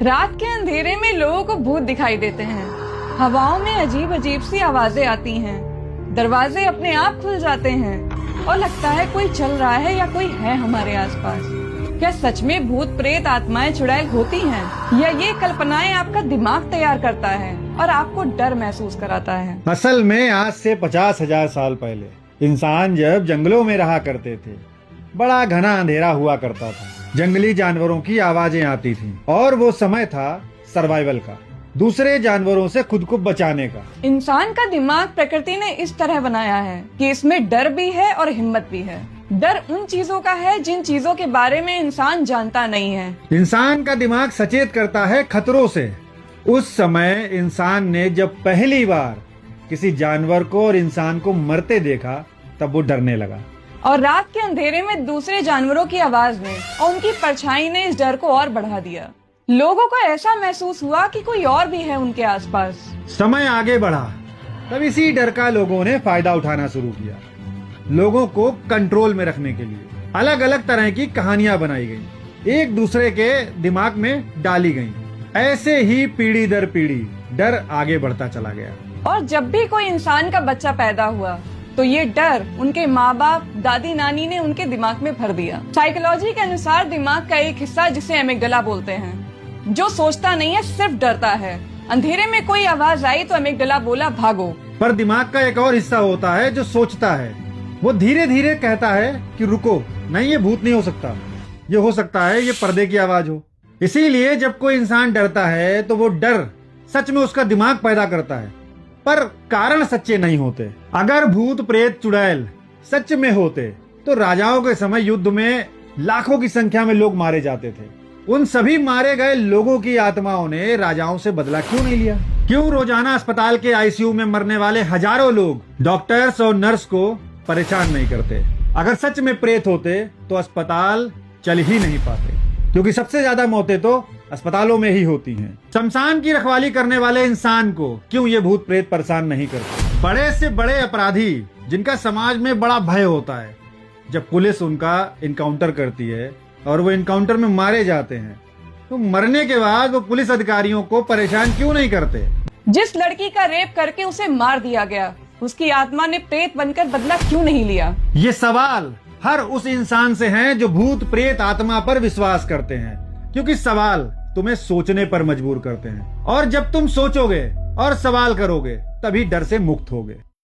रात के अंधेरे में लोगों को भूत दिखाई देते हैं। हवाओं में अजीब अजीब सी आवाजें आती हैं। दरवाजे अपने आप खुल जाते हैं और लगता है कोई चल रहा है या कोई है हमारे आसपास। क्या सच में भूत प्रेत आत्माएं चुड़ैल होती हैं या ये कल्पनाएं आपका दिमाग तैयार करता है और आपको डर महसूस कराता है? असल में आज से 50,000 साल पहले इंसान जब जंगलों में रहा करते थे, बड़ा घना अंधेरा हुआ करता था। जंगली जानवरों की आवाजें आती थीं और वो समय था सर्वाइवल का, दूसरे जानवरों से खुद को बचाने का। इंसान का दिमाग प्रकृति ने इस तरह बनाया है कि इसमें डर भी है और हिम्मत भी है। डर उन चीजों का है जिन चीजों के बारे में इंसान जानता नहीं है। इंसान का दिमाग सचेत करता है खतरों से। उस समय इंसान ने जब पहली बार किसी जानवर को और इंसान को मरते देखा, तब वो डरने लगा। और रात के अंधेरे में दूसरे जानवरों की आवाज ने और उनकी परछाई ने इस डर को और बढ़ा दिया। लोगों को ऐसा महसूस हुआ कि कोई और भी है उनके आसपास। समय आगे बढ़ा, तब इसी डर का लोगों ने फायदा उठाना शुरू किया। लोगों को कंट्रोल में रखने के लिए अलग अलग तरह की कहानियां बनाई गई, एक दूसरे के दिमाग में डाली गई। ऐसे ही पीढ़ी दर पीढ़ी डर आगे बढ़ता चला गया। और जब भी कोई इंसान का बच्चा पैदा हुआ तो ये डर उनके माँ बाप दादी नानी ने उनके दिमाग में भर दिया। साइकोलॉजी के अनुसार दिमाग का एक हिस्सा, जिसे एमिगडाला बोलते हैं, जो सोचता नहीं है, सिर्फ डरता है। अंधेरे में कोई आवाज आई तो एमिगडाला बोला भागो। पर दिमाग का एक और हिस्सा होता है जो सोचता है। वो धीरे धीरे कहता है कि रुको, नहीं ये भूत नहीं हो सकता, ये हो सकता है ये पर्दे की आवाज हो। इसीलिए जब कोई इंसान डरता है तो वो डर सच में उसका दिमाग पैदा करता है, पर कारण सच्चे नहीं होते। अगर भूत प्रेत चुड़ैल सच में होते तो राजाओं के समय युद्ध में लाखों की संख्या में लोग मारे जाते थे। उन सभी मारे गए लोगों की आत्माओं ने राजाओं से बदला क्यों नहीं लिया? क्यों रोजाना अस्पताल के आईसीयू में मरने वाले हजारों लोग डॉक्टर्स और नर्स को परेशान नहीं करते? अगर सच में प्रेत होते तो अस्पताल चल ही नहीं पाते, क्योंकि सबसे ज्यादा मौतें तो अस्पतालों में ही होती हैं। शमशान की रखवाली करने वाले इंसान को क्यों ये भूत प्रेत परेशान नहीं करते? बड़े से बड़े अपराधी जिनका समाज में बड़ा भय होता है, जब पुलिस उनका इनकाउंटर करती है और वो इनकाउंटर में मारे जाते हैं, तो मरने के बाद वो पुलिस अधिकारियों को परेशान क्यों नहीं करते? जिस लड़की का रेप करके उसे मार दिया गया, उसकी आत्मा ने प्रेत बनकर बदला क्यों नहीं लिया? ये सवाल हर उस इंसान से हैं जो भूत प्रेत आत्मा पर विश्वास करते हैं, क्योंकि सवाल तुम्हें सोचने पर मजबूर करते हैं। और जब तुम सोचोगे और सवाल करोगे, तभी डर से मुक्त होगे।